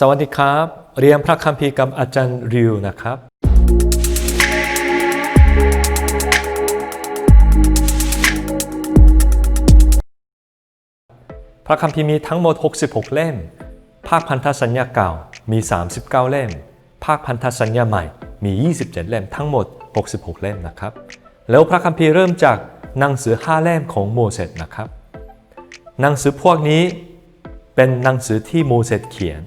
สวัสดีครับเรียนพระคัมภีร์กับอาจารย์ริวนะครับพระคัมภีร์มีทั้งหมด66เล่มภาคพันธสัญญาเก่ามี39เล่มภาคพันธสัญญาใหม่มี27เล่มทั้งหมด66เล่มนะครับแล้วพระคัมภีร์เริ่มจากหนังสือ5เล่มของโมเสสนะครับหนังสือพวกนี้เป็นหนังสือที่โมเสสเขียน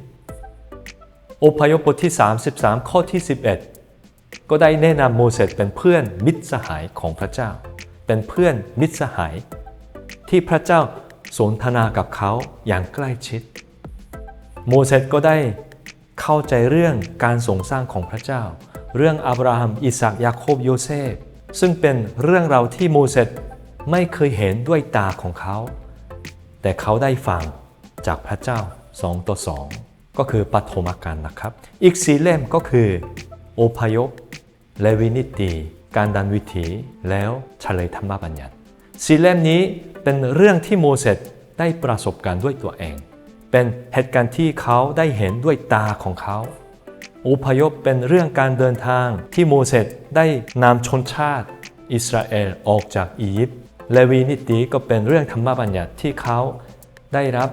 อพยพบทที่33ข้อที่11ก็ได้แนะนำโมเสสเป็นเพื่อนมิตรสหายของพระเจ้าเป็นเพื่อนมิตรสหายที่พระเจ้าสนทนากับเขาอย่างใกล้ชิดโมเสสก็ได้เข้าใจเรื่องการทรงสร้างของพระเจ้าเรื่องอับราฮัมอิสอัคยาโคบโยเซฟซึ่งเป็นเรื่องราวที่โมเสสไม่เคยเห็นด้วยตาของเขาแต่เขาได้ฟังจากพระเจ้า2:2ก็คือปฐมกาลนะครับอีก4เล่มก็คืออพยพเลวีนิตีการดานวิถีแล้วเฉลยธรรมบัญญัติ4เล่มนี้เป็นเรื่องที่โมเสสได้ประสบการณ์ด้วยตัวเองเป็นเหตุการณ์ที่เขาได้เห็นด้วยตาของเขาอพยพเป็นเรื่องการเดินทางที่โมเสสได้นำชนชาติอิสราเอลออกจากอียิปต์เลวีนิตีก็เป็นเรื่องธรรมบัญญัติที่เขาได้รับ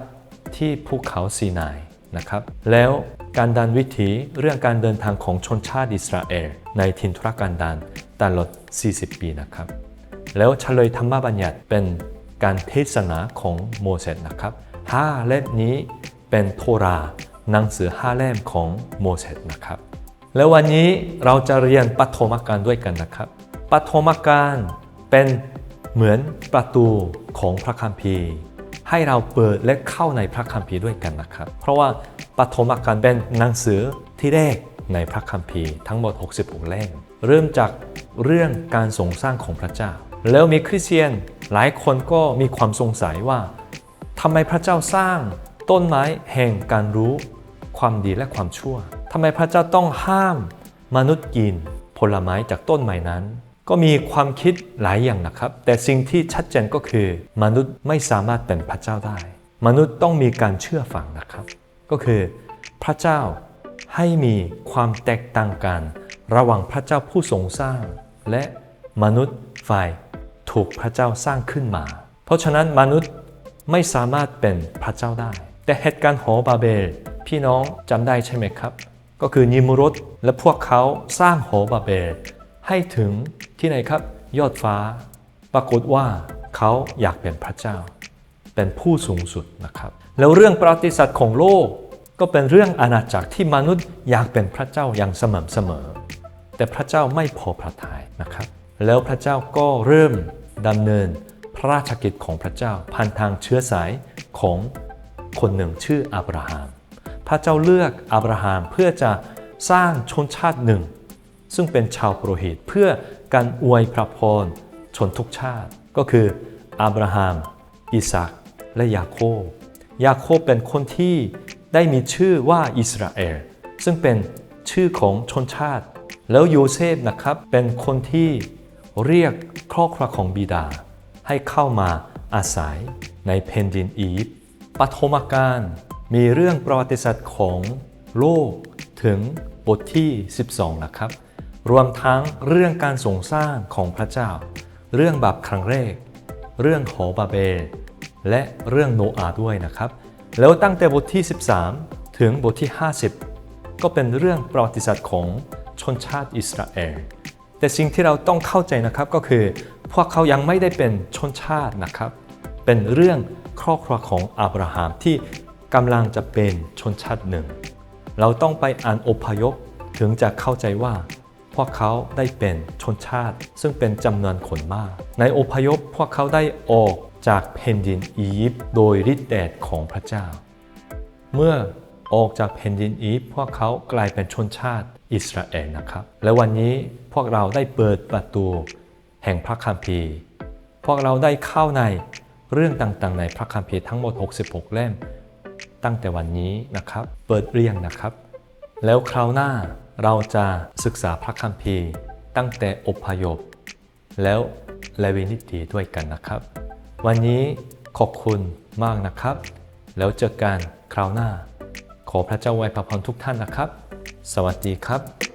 ที่ภูเขาซีนายนะครับแล้วการดานวิถีเรื่องการเดินทางของชนชาติอิสราเอลในถิ่นทุรกันดารตลอด40 ปีนะครับแล้วเฉลยธรรมบัญญัติเป็นการเทศนาของโมเสสนะครับ5เล่มนี้เป็นโทราหนังสือ5เล่มของโมเสสนะครับแล้ววันนี้เราจะเรียนปฐมกาลด้วยกันนะครับปฐมกาลเป็นเหมือนประตูของพระคัมภีร์ให้เราเปิดและเข้าในพระคัมภีร์ด้วยกันนะครับเพราะว่าปฐมกาลเป็นหนังสือที่แรกในพระคัมภีร์ทั้งหมด66เล่มเริ่มจากเรื่องการทรงสร้างของพระเจ้าแล้วมีคริสเตียนหลายคนก็มีความสงสัยว่าทำไมพระเจ้าสร้างต้นไม้แห่งการรู้ความดีและความชั่วทำไมพระเจ้าต้องห้ามมนุษย์กินผลไม้จากต้นไม้นั้นก็มีความคิดหลายอย่างนะครับแต่สิ่งที่ชัดเจนก็คือมนุษย์ไม่สามารถเป็นพระเจ้าได้มนุษย์ต้องมีการเชื่อฟังนะครับก็คือพระเจ้าให้มีความแตกต่างกันระหว่างพระเจ้าผู้ทรงสร้างและมนุษย์ฝ่ายถูกพระเจ้าสร้างขึ้นมาเพราะฉะนั้นมนุษย์ไม่สามารถเป็นพระเจ้าได้แต่เหตุการณ์หอบาเบลพี่น้องจำได้ใช่ไหมครับก็คือนิมรุดและพวกเขาสร้างหอบาเบลให้ถึงที่ไหนครับยอดฟ้าปรากฏว่าเขาอยากเป็นพระเจ้าเป็นผู้สูงสุดนะครับแล้วเรื่องประวัติศาสตร์ของโลกก็เป็นเรื่องอาณาจักรที่มนุษย์อยากเป็นพระเจ้าอย่างสม่ำเสมอแต่พระเจ้าไม่พอพระทัยนะครับแล้วพระเจ้าก็เริ่มดำเนินพระราชกิจของพระเจ้าผ่านทางเชื้อสายของคนหนึ่งชื่ออับราฮัมพระเจ้าเลือกอับราฮัมเพื่อจะสร้างชนชาติหนึ่งซึ่งเป็นชาวโปรหิตเพื่อการอวยพระพรชนทุกชาติก็คืออับราฮัมอิสอัคและยาโคบยาโคบเป็นคนที่ได้มีชื่อว่าอิสราเอลซึ่งเป็นชื่อของชนชาติแล้วโยเซฟนะครับเป็นคนที่เรียกครอบครัวของบิดาให้เข้ามาอาศัยในแผ่นดินอียิปต์ปฐมกาลมีเรื่องประวัติศาสตร์ของโลกถึงบทที่12นะครับรวมทั้งเรื่องการทรงสร้างของพระเจ้าเรื่องบาปครั้งแรกเรื่องหอบาเบลและเรื่องโนอาห์ด้วยนะครับแล้วตั้งแต่บทที่13ถึงบทที่50ก็เป็นเรื่องประวัติศาสตร์ของชนชาติอิสราเอลแต่สิ่งที่เราต้องเข้าใจนะครับก็คือพวกเขายังไม่ได้เป็นชนชาตินะครับเป็นเรื่องครอบครัวของอับราฮัมที่กำลังจะเป็นชนชาติหนึ่งเราต้องไปอ่านอพยพถึงจะเข้าใจว่าพวกเขาได้เป็นชนชาติซึ่งเป็นจำนวนคนมากในอพยพพวกเขาได้ออกจากแผ่นดินอียิปต์โดยฤทธิ์เดชของพระเจ้าเมื่อออกจากแผ่นดินอียิปต์พวกเขากลายเป็นชนชาติอิสราเอลนะครับและวันนี้พวกเราได้เปิดประตูแห่งพระคัมภีร์พวกเราได้เข้าในเรื่องต่างๆในพระคัมภีร์ทั้งหมด66เล่มตั้งแต่วันนี้นะครับเปิดเรียงนะครับแล้วคราวหน้าเราจะศึกษาพระคัมภีร์ตั้งแต่อพยพแล้วเลวีนิตีด้วยกันนะครับวันนี้ขอบคุณมากนะครับแล้วเจอกันคราวหน้า ขอพระเจ้าอวยพรทุกท่านนะครับ สวัสดีครับ